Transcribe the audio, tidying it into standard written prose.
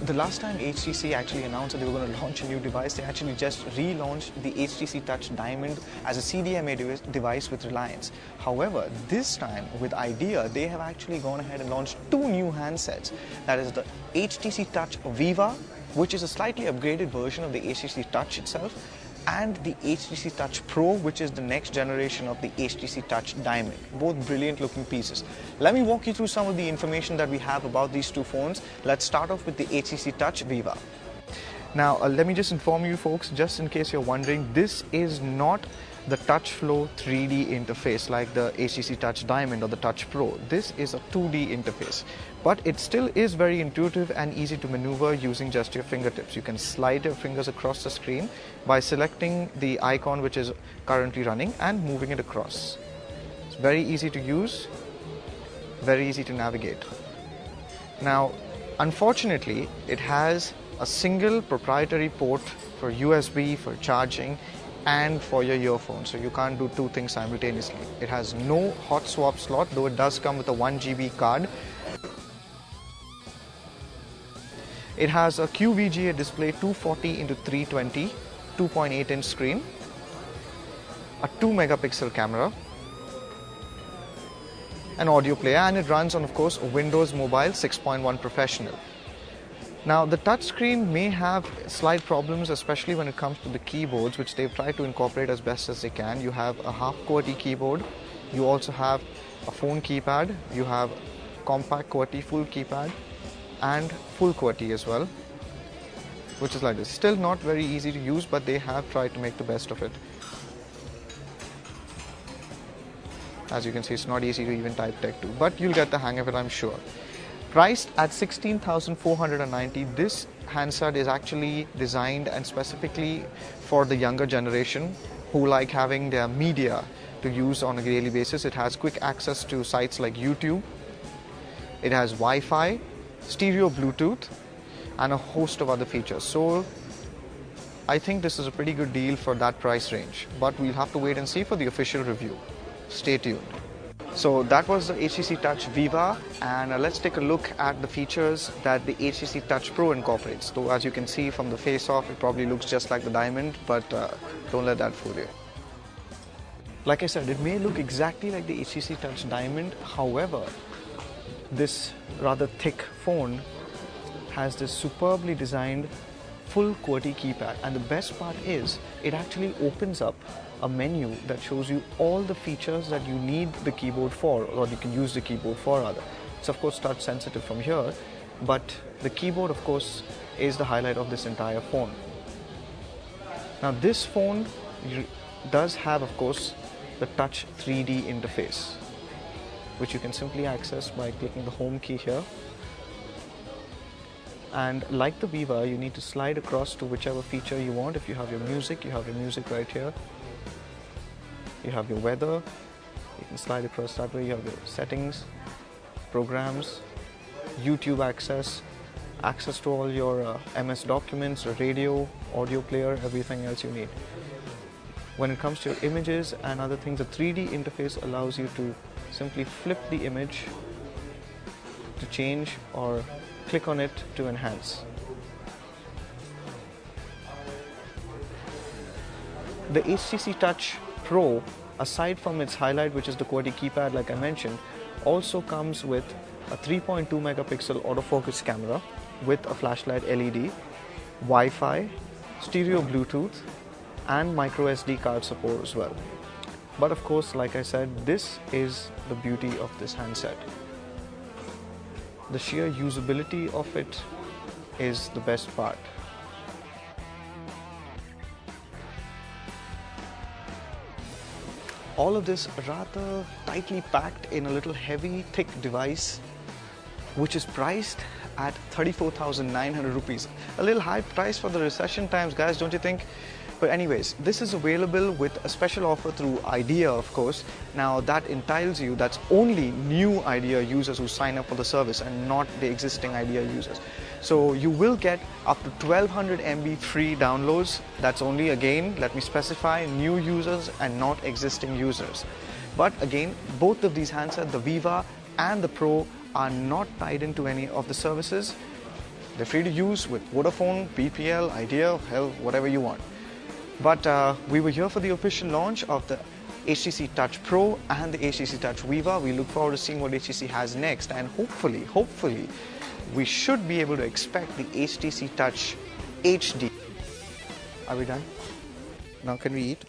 the last time HTC actually announced that they were going to launch a new device, they actually just relaunched the HTC Touch Diamond as a CDMA device with Reliance. However, this time with Idea, they have actually gone ahead and launched two new handsets. That is the HTC Touch Viva, which is a slightly upgraded version of the HTC Touch itself, and the HTC Touch Pro, which is the next generation of the HTC Touch Diamond. Both brilliant looking pieces. Let me walk you through some of the information that we have about these two phones. Let's start off with the HTC Touch Viva. Now, let me just inform you folks, just in case you're wondering, this is not the Touch Flow 3D interface like the HTC Touch Diamond or the Touch Pro. This is a 2D interface, but it still is very intuitive and easy to maneuver using just your fingertips. You can slide your fingers across the screen by selecting the icon which is currently running and moving it across. It's very easy to use, very easy to navigate. Now, unfortunately, it has a single proprietary port for USB, for charging, and for your earphones, so you can't do two things simultaneously. It has no hot swap slot, though it does come with a 1 GB card. It has a QVGA display 240 x 320, 2.8-inch screen, a 2 megapixel camera, an audio player, and it runs on, of course, Windows Mobile 6.1 Professional. Now, the touchscreen may have slight problems, especially when it comes to the keyboards, which they've tried to incorporate as best as they can. You have a half QWERTY keyboard, you also have a phone keypad, you have compact QWERTY full keypad, and full QWERTY as well, which is like this. Still not very easy to use, but they have tried to make the best of it. As you can see, it's not easy to even type tech to, but you'll get the hang of it, I'm sure. Priced at 16,490, this handset is actually designed and specifically for the younger generation who like having their media to use on a daily basis. It has quick access to sites like YouTube. It has Wi-Fi, stereo Bluetooth, and a host of other features. So I think this is a pretty good deal for that price range, but we'll have to wait and see for the official review. Stay tuned. So that was the HTC Touch Viva, and let's take a look at the features that the HTC Touch Pro incorporates. So as you can see from the face off, it probably looks just like the Diamond, but don't let that fool you. Like I said, it may look exactly like the HTC Touch Diamond. However, this rather thick phone has this superbly designed full QWERTY keypad, and the best part is it actually opens up a menu that shows you all the features that you need the keyboard for, or you can use the keyboard for rather. It's of course touch sensitive from here, but the keyboard of course is the highlight of this entire phone. Now this phone does have of course the Touch 3D interface, which you can simply access by clicking the home key here. And like the Viva, you need to slide across to whichever feature you want. If you have your music, you have your music right here. You have your weather, you can slide across that way. You have your settings, programs, YouTube access, access to all your MS documents, radio, audio player, everything else you need. When it comes to your images and other things, the 3D interface allows you to simply flip the image to change or click on it to enhance. The HTC Touch Pro, aside from its highlight, which is the QWERTY keypad like I mentioned, also comes with a 3.2 megapixel autofocus camera with a flashlight LED, Wi-Fi, stereo Bluetooth, and micro SD card support as well. But of course, like I said, this is the beauty of this handset. The sheer usability of it is the best part. All of this rather tightly packed in a little heavy, thick device, which is priced at 34,900 rupees. A little high price for the recession times, guys, don't you think? But anyways, this is available with a special offer through Idea, of course. Now that entitles you, that's only new Idea users who sign up for the service and not the existing Idea users. So you will get up to 1200 MB free downloads. That's only, again, let me specify, new users and not existing users. But again, both of these handsets, the Viva and the Pro, are not tied into any of the services. They're free to use with Vodafone, BPL, Idea, hell, whatever you want. But we were here for the official launch of the HTC Touch Pro and the HTC Touch Viva. We look forward to seeing what HTC has next, and hopefully, we should be able to expect the HTC Touch HD. Are we done? Now can we eat?